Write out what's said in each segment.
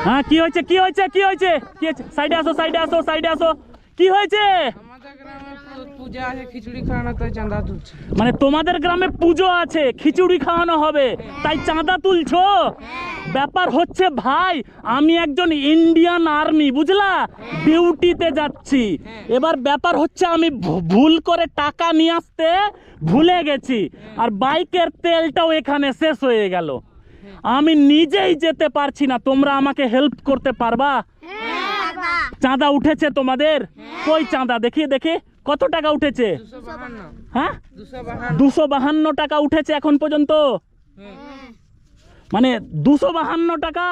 হ্যাঁ কি হয়েছে কি হয়েছে কি হয়েছে কি হয়েছে? সাইডে আসো সাইডে আসো সাইডে আসো। কি হয়েছে? আমাদের গ্রামে পূজা আছে, খিচুড়ি খাওয়ানো, তাই চাঁদা তুলছে। মানে তোমাদের গ্রামে পুজো আছে, খিচুড়ি খাওয়ানো হবে, তাই চাঁদা তুলছো? ব্যাপার হচ্ছে ভাই, আমি একজন ইন্ডিয়ান আর্মি, বুঝলা, ডিউটিতে যাচ্ছি। এবার ব্যাপার হচ্ছে আমি ভুল করে টাকা নিয়ে আসতে ভুলে গেছি, আর বাইকের তেলটাও এখানে শেষ হয়ে গেল। আমি নিজেই যেতে পারছি না, তোমরা আমাকে হেল্প করতে পারবা? চাঁদা উঠেছে তোমাদের? কই চাঁদা দেখি দেখি, কত টাকা উঠেছে? 252। হ্যাঁ 252। 252 টাকা উঠেছে এখন পর্যন্ত। মানে 252 টাকা?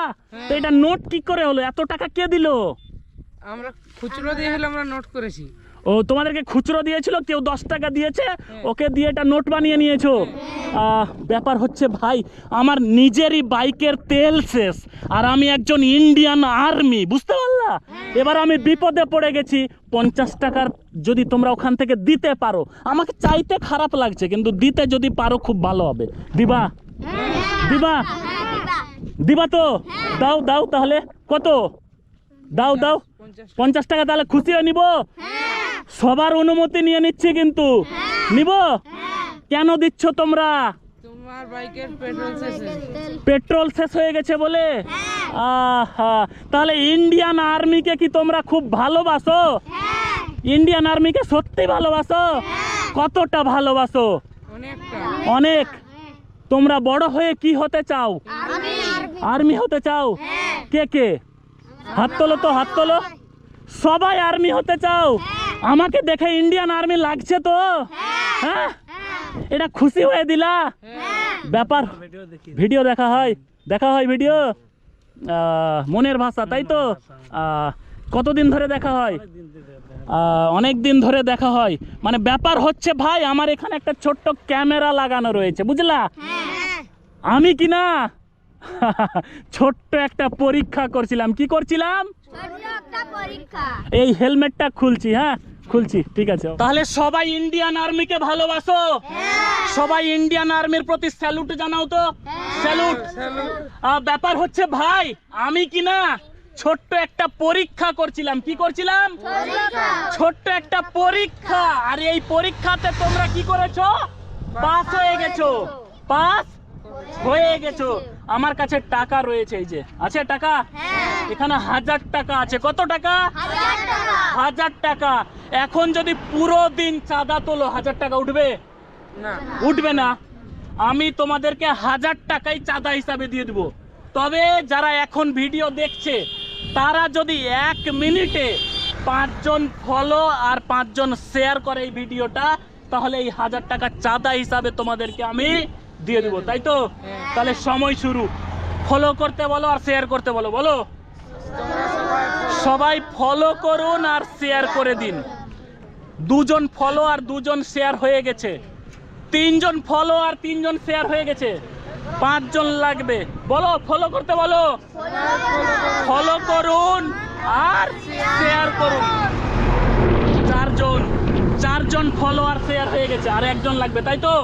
তো এটা নোট কি করে হলো? এত টাকা কে দিল? আমরা খুচরো দিয়ে হলে আমরা নোট করেছি। ও তোমাদেরকে খুচরো দিয়েছিল, কেউ 10 টাকা দিয়েছে, ওকে দিয়ে এটা নোট বানিয়ে নিয়েছো। ব্যাপার হচ্ছে ভাই, আমার নিজেরই বাইকের তেল শেষ, আর আমি একজন ইন্ডিয়ান আর্মি, বুঝতে পারলা? এবার আমি বিপদে পড়ে গেছি। 50 টাকার যদি তোমরা ওখান থেকে দিতে পারো, আমাকে চাইতে খারাপ লাগছে, কিন্তু দিতে যদি পারো খুব ভালো হবে। দিবা? দিবা? দিবা তো? দাও দাও তাহলে। কত? দাও দাও। 50 টাকা তাহলে খুশি হয়ে নিব। সবার অনুমতি নিয়ে নিচ্ছি কিন্তু। নিব? কেন দিচ্ছ তোমরা? তোমার বাইকের পেট্রোল শেষ হয়ে গেছে। পেট্রোল শেষ হয়ে গেছে বলে? আহা, তাহলে ইন্ডিয়ান আর্মিকে কি তোমরা খুব ভালোবাসো? ইন্ডিয়ান আর্মিকে সত্যি ভালোবাসো? কতটা ভালোবাসো? অনেকটা। অনেক। তোমরা বড় হয়ে কি হতে চাও? আর্মি হতে চাও? কে কে? হাত তোলো তো, হাত তোলো। সবাই আর্মি হতে চাও? আমাকে দেখে ইন্ডিয়ান আর্মি লাগছে তো? হ্যাঁ, এটা খুশি হয়ে দিলা? ব্যাপার, ভিডিও দেখা হয়, দেখা হয় ভিডিও, মনের ভাষা, তাই তো? কতদিন ধরে দেখা হয়? অনেক দিন ধরে দেখা হয়। মানে ব্যাপার হচ্ছে ভাই, আমার এখানে একটা ছোট্ট ক্যামেরা লাগানো রয়েছে, বুঝলা? আমি কি না ছোট্ট একটা পরীক্ষা করছিলাম। কি করছিলাম? এই হেলমেটটা খুলছি। হ্যাঁ খুলছি, ঠিক আছে। তাহলে সবাই ইন্ডিয়ান আর্মিকে ভালোবাসো? সবাই ইন্ডিয়ান আর্মির প্রতি স্যালুট জানাও তো। স্যালুট। ব্যাপার হচ্ছে ভাই, আমি কি না ছোট্ট একটা পরীক্ষা করছিলাম। কি করছিলাম? ছোট্ট একটা পরীক্ষা। আর এই পরীক্ষাতে তোমরা কি করেছো? পাস হয়ে গেছো। পাস হয়ে গেছো। আমার কাছে টাকা রয়েছে, এই যে আছে টাকা, এখানে 1000 টাকা আছে। কত টাকা? 1000 টাকা। এখন যদি পুরো দিন চাঁদা তোলো, 1000 টাকা উঠবে? না, উঠবে না। আমি তোমাদেরকে 1000 টাকাই চাঁদা হিসাবে দিয়ে দেবো। তবে যারা এখন ভিডিও দেখছে, তারা যদি 1 মিনিটে 5 জন ফলো আর 5 জন শেয়ার করে এই ভিডিওটা, তাহলে এই 1000 টাকা চাঁদা হিসাবে তোমাদেরকে আমি দিয়ে দেবো, তাই তো? তাহলে সময় শুরু। ফলো করতে বলো আর শেয়ার করতে বলো। বলো, সবাই ফলো করুন আর শেয়ার করে দিন। 2 জন ফলো আর 2 জন শেয়ার হয়ে গেছে। 3 জন ফলো আর 3 জন শেয়ার হয়ে গেছে। 5 জন লাগবে। বলো, ফলো করতে বলো। ফলো করুন আর শেয়ার করুন। 4 জন ফলো আর শেয়ার হয়ে গেছে, আর 1 জন লাগবে, তাই তো?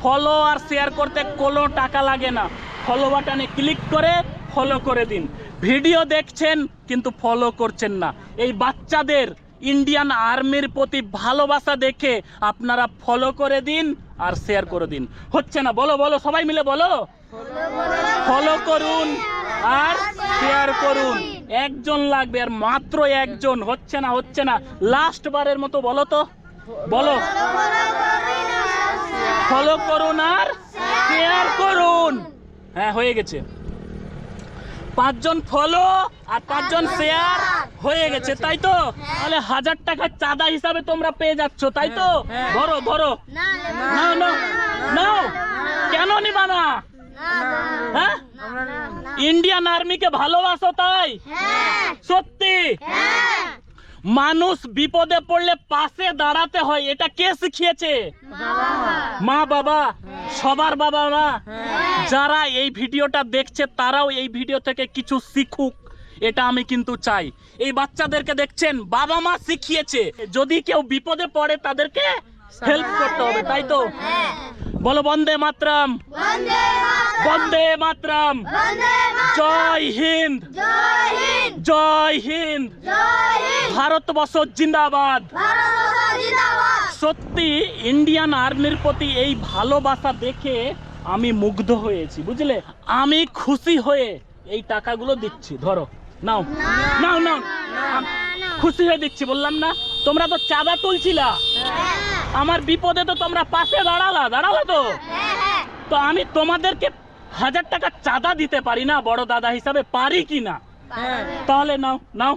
ফলো আর শেয়ার করতে কোনো টাকা লাগে না। ফলো বাটনে ক্লিক করে ফলো করে দিন। ভিডিও দেখছেন কিন্তু ফলো করছেন না। এই বাচ্চাদের ইন্ডিয়ান আর্মির প্রতি ভালোবাসা দেখে আপনারা ফলো করে দিন আর শেয়ার করে দিন। হচ্ছে না? বলো বলো, সবাই মিলে বলো। ফলো করুন আর শেয়ার করুন। 1 জন লাগবে, আর মাত্র 1 জন। হচ্ছে না, হচ্ছে না। লাস্ট বারের মতো বলো তো, বলো। ফলো করুন আর শেয়ার করুন। হ্যাঁ, হয়ে গেছে। 5 জন ফলো আর 5 জন শেয়ার হয়ে গেছে, তাই তো? তাহলে 1000 টাকা চাঁদা হিসাবে তোমরা পেয়ে যাচ্ছ, তাই তো? ধরো ধরো। নাও নাও নাও। কেন নিবা না? হ্যাঁ, ইন্ডিয়ান আর্মিকে ভালোবাসো তাই? সত্যি? মানুষ বিপদে পড়লে পাশে দাঁড়াতে হয়, এটা কে শিখিয়েছে? মা বাবা, সবার বাবা মা। যারা এই ভিডিওটা দেখছে তারাও এই ভিডিও থেকে কিছু শিখুক, এটা আমি কিন্তু চাই। এই বাচ্চাদেরকে দেখছেন, বাবা মা শিখিয়েছে, যদি কেউ বিপদে পড়ে তাদেরকে হেল্প করতে হবে, তাই তো? বলো বন্দে মাতরম, বন্দে মাতরম, জয় হিন্দ, জয় হিন্দ, ভারতবর্ষ জিন্দাবাদ। সত্যি ইন্ডিয়ান আর্মির প্রতি এই ভালোবাসা দেখে আমি মুগ্ধ হয়েছি, বুঝলে? আমি খুশি হয়ে এই টাকাগুলো দিচ্ছি, ধরো নাও নাও নাও, খুশি হয়ে দিচ্ছি, বললাম না? তোমরা তো চাঁদা তুলছিলা, আমার বিপদে তো তোমরা পাশে দাঁড়ালা তো আমি তোমাদেরকে 1000 টাকা চাঁদা দিতে পারি না বড় দাদা হিসাবে, পারি কি না? তাহলে নাও নাও,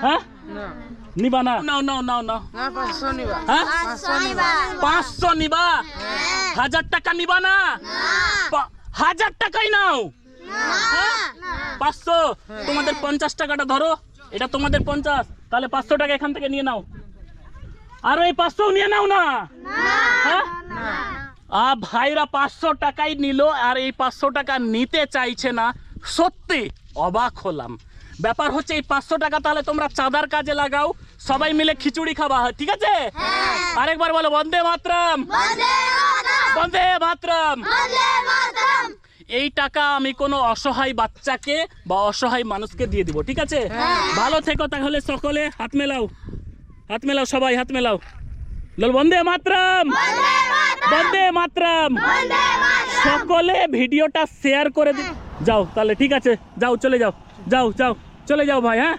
হ্যাঁ নিবা না? নাও নাও নাও নাও, না 500 নিবা। হ্যাঁ 500 500 নিবা, নিবা। 1000 টাকা নিবা না? 1000 টাকাই নাও, হ্যাঁ 500। তোমাদের 50 টাকাটা ধরো, এটা তোমাদের 50, তাহলে 500 টাকা এখান থেকে নিয়ে নাও, আর ওই 500 নিয়ে নাও না, হ্যাঁ? ভাইরা 500 টাকাই নিল, আর এই 500 টাকা নিতে চাইছে না। সত্যি অবাক হলাম। ব্যাপার হচ্ছে এই 500 টাকা তাহলে তোমরা চাঁদার কাজে লাগাও, সবাই মিলে খিচুড়ি খাওয়া হয়, ঠিক আছে? আরেকবার বলো বন্দে মাতরম, বন্দে মাতরম। এই টাকা আমি কোনো অসহায় বাচ্চাকে বা অসহায় মানুষকে দিয়ে দিব, ঠিক আছে? ভালো থেকো তাহলে সকলে, হাত মেলাও, হাত মেলাও, সবাই হাত মেলাও, বন্দে মাতরম, বন্দে মাতরম। সকলে ভিডিওটা শেয়ার করে যাও তাহলে, ঠিক আছে? যাও, চলে যাও, যাও যাও, চলে যাও ভাই, হ্যাঁ।